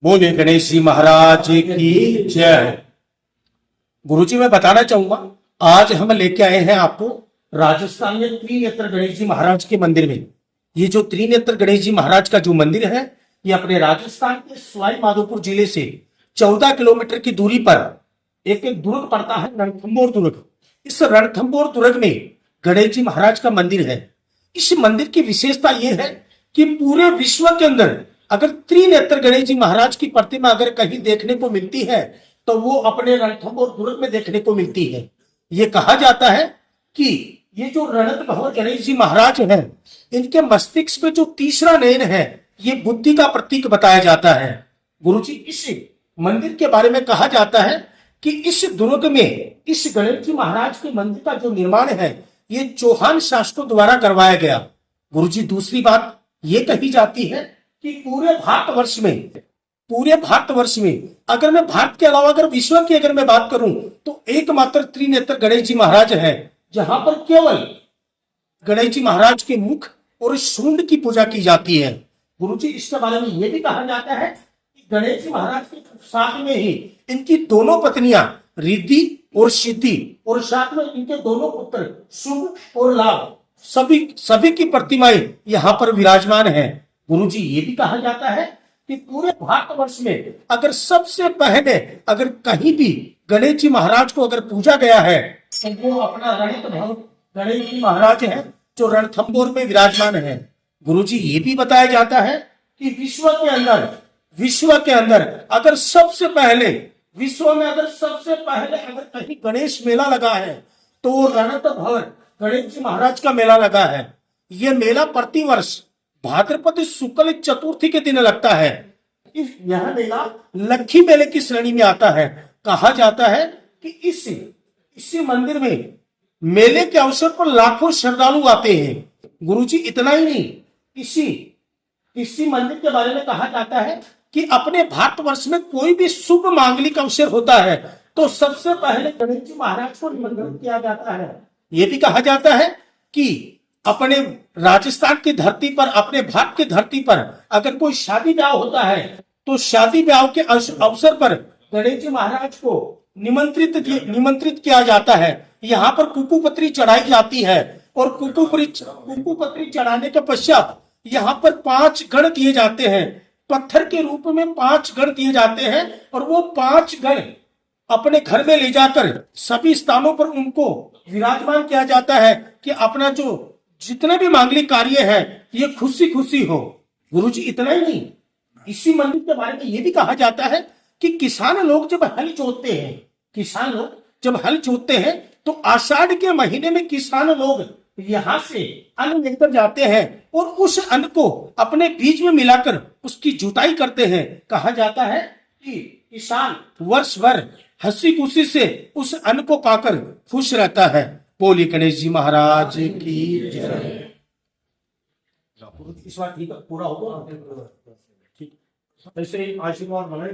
बोले गणेश जी महाराज की जय। गुरुजी मैं बताना चाहूंगा, आज हम लेके आए हैं आपको राजस्थान में त्रिनेत्र गणेश जी महाराज के मंदिर में। ये जो त्रिनेत्र गणेश जी महाराज का जो मंदिर है, ये अपने राजस्थान के सवाई माधोपुर जिले से 14 किलोमीटर की दूरी पर एक दुर्ग पड़ता है, रणथंभौर दुर्ग। इस रणथंभौर दुर्ग में गणेश जी महाराज का मंदिर है। इस मंदिर की विशेषता यह है कि पूरे विश्व के अंदर अगर त्रिनेत्र गणेश जी महाराज की प्रतिमा अगर कहीं देखने को मिलती है तो वो अपने रणथंभौर दुर्ग में देखने को मिलती है। ये कहा जाता है कि ये जो रणथंभौर गणेश जी महाराज हैं, इनके मस्तिष्क में जो तीसरा नयन है, ये बुद्धि का प्रतीक बताया जाता है। गुरुजी, इस मंदिर के बारे में कहा जाता है कि इस दुर्ग में इस गणेश जी महाराज के मंदिर का जो निर्माण है, ये चौहान शासकों द्वारा करवाया गया। गुरुजी, दूसरी बात ये कही जाती है कि पूरे भारतवर्ष में अगर मैं भारत के अलावा अगर विश्व की अगर मैं बात करूं तो एकमात्र त्रिनेत्र गणेश जी महाराज है, जहां पर केवल गणेश जी महाराज के मुख और सूंड की पूजा की जाती है। गुरुजी, इसके बारे में यह भी कहा जाता है कि गणेश जी महाराज के साथ में ही इनकी दोनों पत्नियां रिद्धि और सिद्धि और साथ में इनके दोनों पुत्र शुभ और लाभ सभी की प्रतिमाएं यहाँ पर विराजमान है। गुरुजी, ये भी कहा जाता है कि पूरे भारतवर्ष में अगर सबसे पहले अगर कहीं भी गणेश जी महाराज को अगर पूजा गया है तो वो अपना रणथंभौर गणेश जी महाराज है, जो रणथंभौर में विराजमान है। गुरुजी, ये भी बताया जाता है कि विश्व के अंदर अगर सबसे पहले अगर कहीं गणेश मेला लगा है तो रणथंभौर गणेश जी महाराज का मेला लगा है। यह मेला प्रतिवर्ष भाद्रपद शुक्ल चतुर्थी के दिन लगता है। यह मेला लक्खी मेले की श्रेणी में आता है। कहा जाता है कि इसी मंदिर में मेले के अवसर पर लाखों श्रद्धालु आते हैं। गुरुजी, इतना ही नहीं, इसी मंदिर के बारे में कहा जाता है कि अपने भारतवर्ष में कोई भी शुभ मांगलिक अवसर होता है तो सबसे पहले गणेश जी महाराज को निमंत्रित किया जाता है। यह भी कहा जाता है कि अपने राजस्थान की धरती पर, अपने भारत की धरती पर अगर कोई शादी ब्याह होता है तो शादी ब्याह के अवसर पर गणेश जी महाराज को निमंत्रित किया जाता है। यहाँ पर कुकू पत्री चढ़ाई जाती है और कुकू पत्री चढ़ाने के पश्चात यहाँ पर 5 गण दिए जाते हैं। पत्थर के रूप में 5 गण दिए जाते हैं और वो 5 गण अपने घर में ले जाकर सभी स्थानों पर उनको विराजमान किया जाता है कि अपना जो जितने भी मांगलिक कार्य है ये खुशी हो। गुरुजी, इतना ही नहीं, इसी मंदिर के बारे में ये भी कहा जाता है कि किसान लोग जब हल जोतते हैं तो आषाढ़ के महीने में किसान लोग यहाँ से अन्न लेकर जाते हैं और उस अन्न को अपने बीज में मिलाकर उसकी जुताई करते हैं। कहा जाता है कि किसान वर्ष भर हंसी खुशी से उस अन्न को पाकर खुश रहता है। बोलिए गणेश जी महाराज की जय। इस बार ठीक है, पूरा होगा। ठीक, ऐसे आशीर्वाद बनाए।